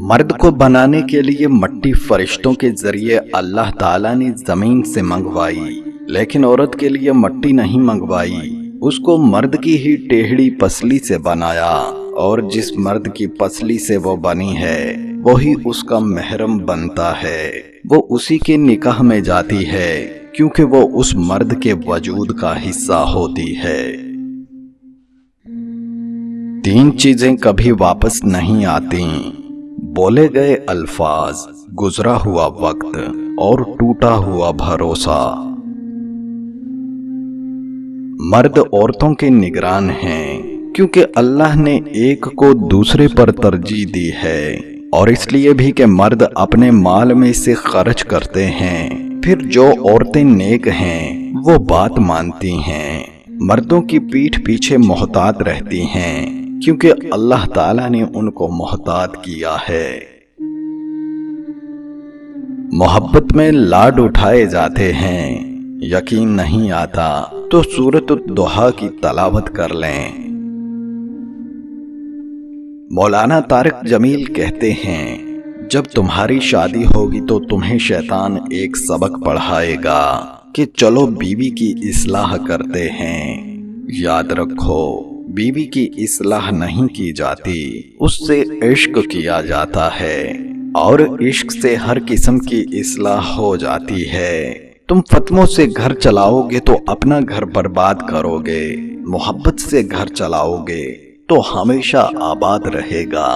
مرد کو بنانے کے لیے مٹی فرشتوں کے ذریعے اللہ تعالیٰ نے زمین سے منگوائی، لیکن عورت کے لیے مٹی نہیں منگوائی، اس کو مرد کی ہی ٹیڑھی پسلی سے بنایا، اور جس مرد کی پسلی سے وہ بنی ہے وہی اس کا محرم بنتا ہے، وہ اسی کے نکاح میں جاتی ہے کیونکہ وہ اس مرد کے وجود کا حصہ ہوتی ہے۔ 3 چیزیں کبھی واپس نہیں آتی: بولے گئے الفاظ، گزرا ہوا وقت اور ٹوٹا ہوا بھروسہ۔ مرد عورتوں کے نگران ہیں کیونکہ اللہ نے ایک کو دوسرے پر ترجیح دی ہے، اور اس لیے بھی کہ مرد اپنے مال میں سے خرچ کرتے ہیں، پھر جو عورتیں نیک ہیں وہ بات مانتی ہیں، مردوں کی پیٹھ پیچھے محتاط رہتی ہیں کیونکہ اللہ تعالیٰ نے ان کو محتاط کیا ہے۔ محبت میں لاڈ اٹھائے جاتے ہیں، یقین نہیں آتا تو سورۃ الضحیٰ کی تلاوت کر لیں۔ مولانا طارق جمیل کہتے ہیں، جب تمہاری شادی ہوگی تو تمہیں شیطان ایک سبق پڑھائے گا کہ چلو بیوی کی اصلاح کرتے ہیں۔ یاد رکھو، بیوی کی اصلاح نہیں کی جاتی، اس سے عشق کیا جاتا ہے، اور عشق سے ہر قسم کی اصلاح ہو جاتی ہے۔ تم فتووں سے گھر چلاؤ گے تو اپنا گھر برباد کرو گے، محبت سے گھر چلاؤ گے تو ہمیشہ آباد رہے گا۔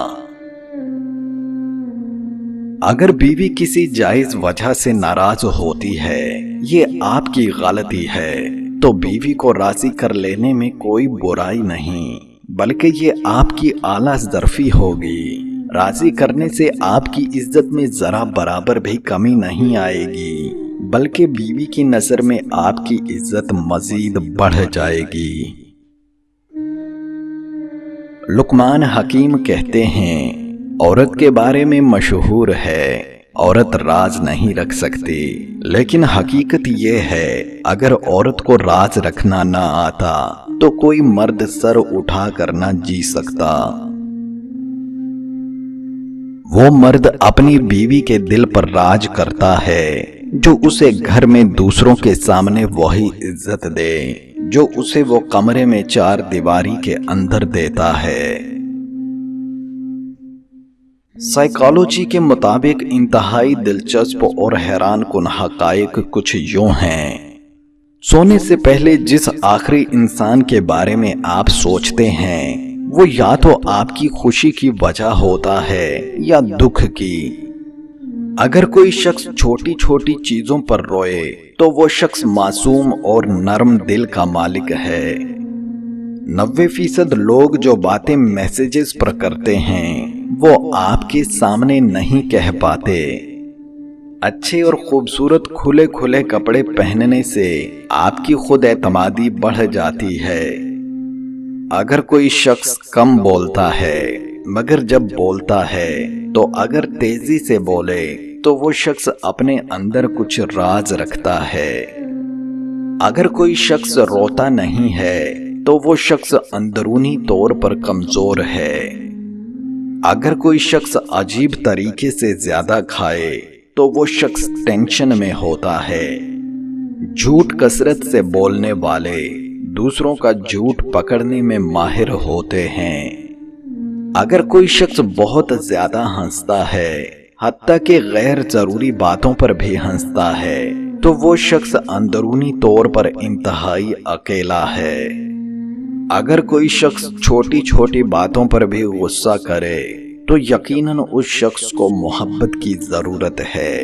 اگر بیوی کسی جائز وجہ سے ناراض ہوتی ہے، یہ آپ کی غلطی ہے، تو بیوی کو راضی کر لینے میں کوئی برائی نہیں، بلکہ یہ آپ کی اعلیٰ ظرفی ہوگی۔ راضی کرنے سے آپ کی عزت میں ذرا برابر بھی کمی نہیں آئے گی، بلکہ بیوی کی نظر میں آپ کی عزت مزید بڑھ جائے گی۔ لقمان حکیم کہتے ہیں، عورت کے بارے میں مشہور ہے، عورت راز نہیں رکھ سکتی، لیکن حقیقت یہ ہے اگر عورت کو راز رکھنا نہ آتا تو کوئی مرد سر اٹھا کر نہ جی سکتا۔ وہ مرد اپنی بیوی کے دل پر راج کرتا ہے جو اسے گھر میں دوسروں کے سامنے وہی عزت دے جو اسے وہ کمرے میں 4 دیواری کے اندر دیتا ہے۔ سائیکالوجی کے مطابق انتہائی دلچسپ اور حیران کن حقائق کچھ یوں ہیں۔ سونے سے پہلے جس آخری انسان کے بارے میں آپ سوچتے ہیں وہ یا تو آپ کی خوشی کی وجہ ہوتا ہے یا دکھ کی۔ اگر کوئی شخص چھوٹی چھوٹی چیزوں پر روئے تو وہ شخص معصوم اور نرم دل کا مالک ہے۔ 90% لوگ جو باتیں میسیجز پر کرتے ہیں وہ آپ کے سامنے نہیں کہہ پاتے۔ اچھے اور خوبصورت کھلے کھلے کپڑے پہننے سے آپ کی خود اعتمادی بڑھ جاتی ہے۔ اگر کوئی شخص کم بولتا ہے مگر جب بولتا ہے تو اگر تیزی سے بولے تو وہ شخص اپنے اندر کچھ راز رکھتا ہے۔ اگر کوئی شخص روتا نہیں ہے تو وہ شخص اندرونی طور پر کمزور ہے۔ اگر کوئی شخص عجیب طریقے سے زیادہ کھائے تو وہ شخص ٹینشن میں ہوتا ہے۔ جھوٹ کثرت سے بولنے والے دوسروں کا جھوٹ پکڑنے میں ماہر ہوتے ہیں۔ اگر کوئی شخص بہت زیادہ ہنستا ہے، حتیٰ کہ غیر ضروری باتوں پر بھی ہنستا ہے، تو وہ شخص اندرونی طور پر انتہائی اکیلا ہے۔ اگر کوئی شخص چھوٹی چھوٹی باتوں پر بھی غصہ کرے تو یقیناً اس شخص کو محبت کی ضرورت ہے۔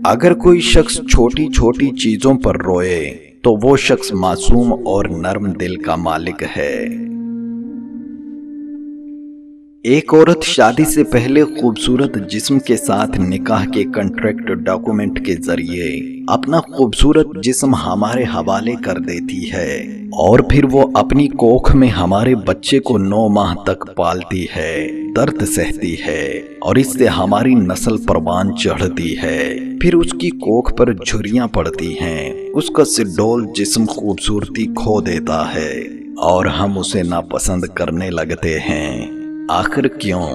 اگر کوئی شخص چھوٹی چھوٹی چیزوں پر روئے تو وہ شخص معصوم اور نرم دل کا مالک ہے۔ ایک عورت شادی سے پہلے خوبصورت جسم کے ساتھ نکاح کے کنٹریکٹ ڈاکومنٹ کے ذریعے اپنا خوبصورت جسم ہمارے حوالے کر دیتی ہے، اور پھر وہ اپنی کوکھ میں ہمارے بچے کو 9 ماہ تک پالتی ہے، درد سہتی ہے، اور اس سے ہماری نسل پروان چڑھتی ہے۔ پھر اس کی کوکھ پر جھریاں پڑتی ہیں، اس کا سڈول جسم خوبصورتی کھو دیتا ہے، اور ہم اسے ناپسند کرنے لگتے ہیں۔ آخر کیوں؟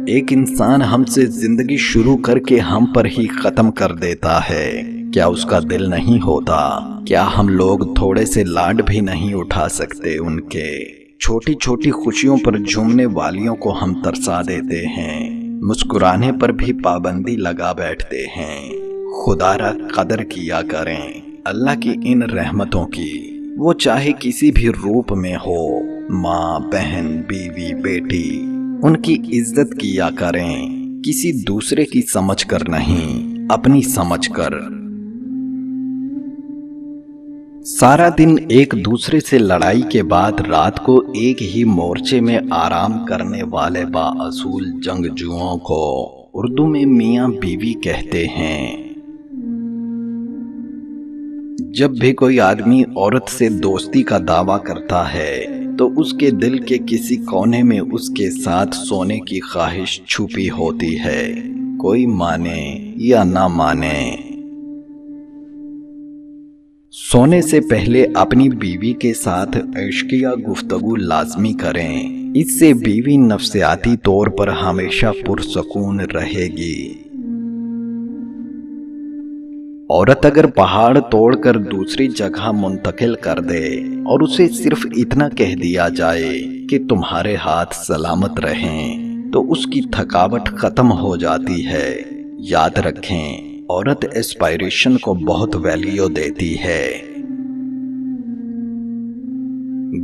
ایک انسان ہم سے زندگی شروع کر کے ہم پر ہی ختم کر دیتا ہے، کیا اس کا دل نہیں ہوتا؟ کیا ہم لوگ تھوڑے سے لاڈ بھی نہیں اٹھا سکتے ان کے؟ چھوٹی چھوٹی خوشیوں پر جھومنے والیوں کو ہم ترسا دیتے ہیں، مسکرانے پر بھی پابندی لگا بیٹھتے ہیں۔ خدا را قدر کیا کریں اللہ کی ان رحمتوں کی، وہ چاہے کسی بھی روپ میں ہو، ماں، بہن، بیوی، بیٹی، ان کی عزت کیا کریں، کسی دوسرے کی سمجھ کر نہیں، اپنی سمجھ کر۔ سارا دن ایک دوسرے سے لڑائی کے بعد رات کو ایک ہی مورچے میں آرام کرنے والے بااصول جنگجوؤں کو اردو میں میاں بیوی کہتے ہیں۔ جب بھی کوئی آدمی عورت سے دوستی کا دعویٰ کرتا ہے تو اس کے دل کے کسی کونے میں اس کے ساتھ سونے کی خواہش چھپی ہوتی ہے، کوئی مانے یا نہ مانے۔ سونے سے پہلے اپنی بیوی کے ساتھ عشقیہ گفتگو لازمی کریں، اس سے بیوی نفسیاتی طور پر ہمیشہ پرسکون رہے گی۔ عورت اگر پہاڑ توڑ کر دوسری جگہ منتقل کر دے اور اسے صرف اتنا کہہ دیا جائے کہ تمہارے ہاتھ سلامت رہیں تو اس کی تھکاوٹ ختم ہو جاتی ہے۔ یاد رکھیں، عورت ایسپائریشن کو بہت ویلیو دیتی ہے۔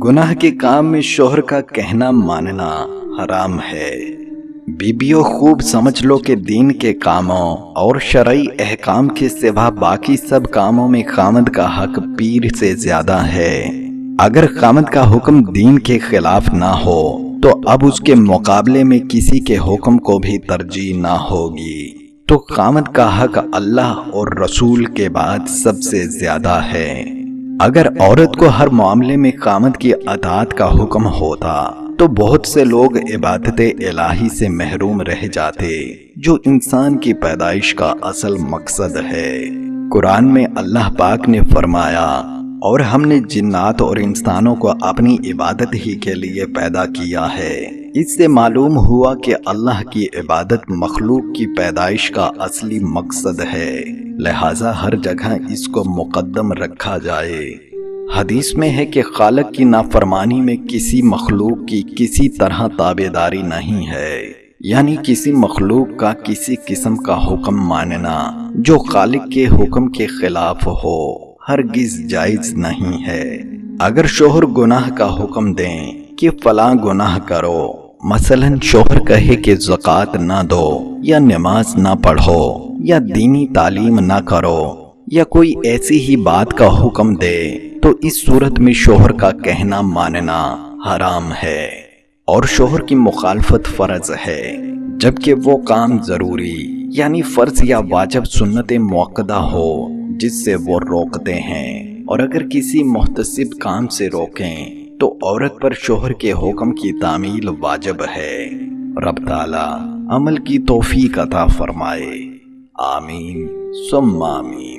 گناہ کے کام میں شوہر کا کہنا ماننا حرام ہے۔ بیبیوں خوب سمجھ لو کہ دین کے کاموں اور شرعی احکام کے سوا باقی سب کاموں میں خامد کا حق پیر سے زیادہ ہے۔ اگر خامد کا حکم دین کے خلاف نہ ہو تو اب اس کے مقابلے میں کسی کے حکم کو بھی ترجیح نہ ہوگی، تو خامد کا حق اللہ اور رسول کے بعد سب سے زیادہ ہے۔ اگر عورت کو ہر معاملے میں خامد کی اطاعت کا حکم ہوتا تو بہت سے لوگ عبادت الہی سے محروم رہ جاتے، جو انسان کی پیدائش کا اصل مقصد ہے۔ قرآن میں اللہ پاک نے فرمایا، اور ہم نے جنات اور انسانوں کو اپنی عبادت ہی کے لیے پیدا کیا ہے۔ اس سے معلوم ہوا کہ اللہ کی عبادت مخلوق کی پیدائش کا اصلی مقصد ہے، لہذا ہر جگہ اس کو مقدم رکھا جائے۔ حدیث میں ہے کہ خالق کی نافرمانی میں کسی مخلوق کی کسی طرح تابعداری نہیں ہے، یعنی کسی مخلوق کا کسی قسم کا حکم ماننا جو خالق کے حکم کے خلاف ہو ہرگز جائز نہیں ہے۔ اگر شوہر گناہ کا حکم دیں کہ فلاں گناہ کرو، مثلا شوہر کہے کہ زکوٰۃ نہ دو یا نماز نہ پڑھو یا دینی تعلیم نہ کرو یا کوئی ایسی ہی بات کا حکم دے، تو اس صورت میں شوہر کا کہنا ماننا حرام ہے اور شوہر کی مخالفت فرض ہے، جبکہ وہ کام ضروری یعنی فرض یا واجب سنت موقدہ ہو جس سے وہ روکتے ہیں، اور اگر کسی محتسب کام سے روکیں تو عورت پر شوہر کے حکم کی تعمیل واجب ہے۔ رب تعالی عمل کی توفیق عطا فرمائے، آمین ثم آمین۔